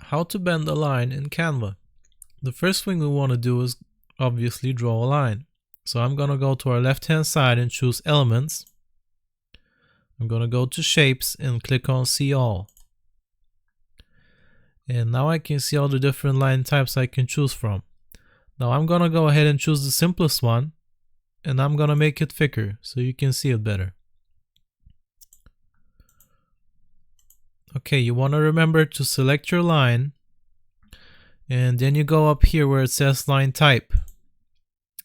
How to bend a line in Canva. The first thing we want to do is obviously draw a line. So I'm going to go to our left hand side and choose Elements. I'm going to go to Shapes and click on See All. And now I can see all the different line types I can choose from. Now I'm going to go ahead and choose the simplest one, and I'm going to make it thicker so you can see it better. Okay, you want to remember to select your line, and then you go up here where it says line type.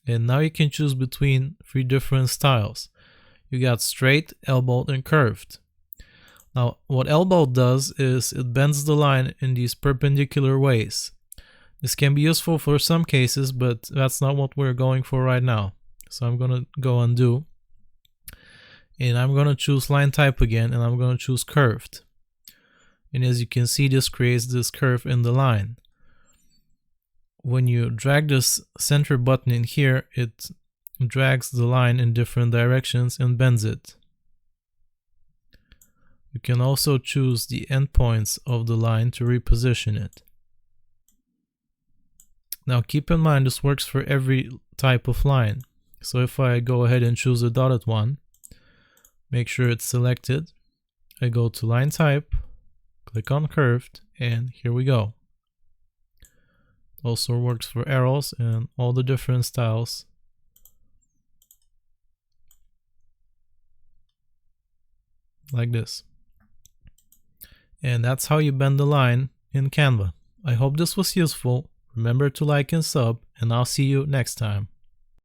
And now you can choose between 3 different styles. You got straight, elbowed, and curved. Now what elbowed does is it bends the line in these perpendicular ways. This can be useful for some cases, but that's not what we're going for right now. So I'm going to go undo, and I'm going to choose line type again, and I'm going to choose curved. And as you can see, this creates this curve in the line. When you drag this center button in here, it drags the line in different directions and bends it. You can also choose the endpoints of the line to reposition it. Now keep in mind this works for every type of line. So if I go ahead and choose a dotted one, make sure it's selected. I go to line type, click on curved, and here we go. Also works for arrows and all the different styles. Like this. And that's how you bend the line in Canva. I hope this was useful. Remember to like and sub, and I'll see you next time.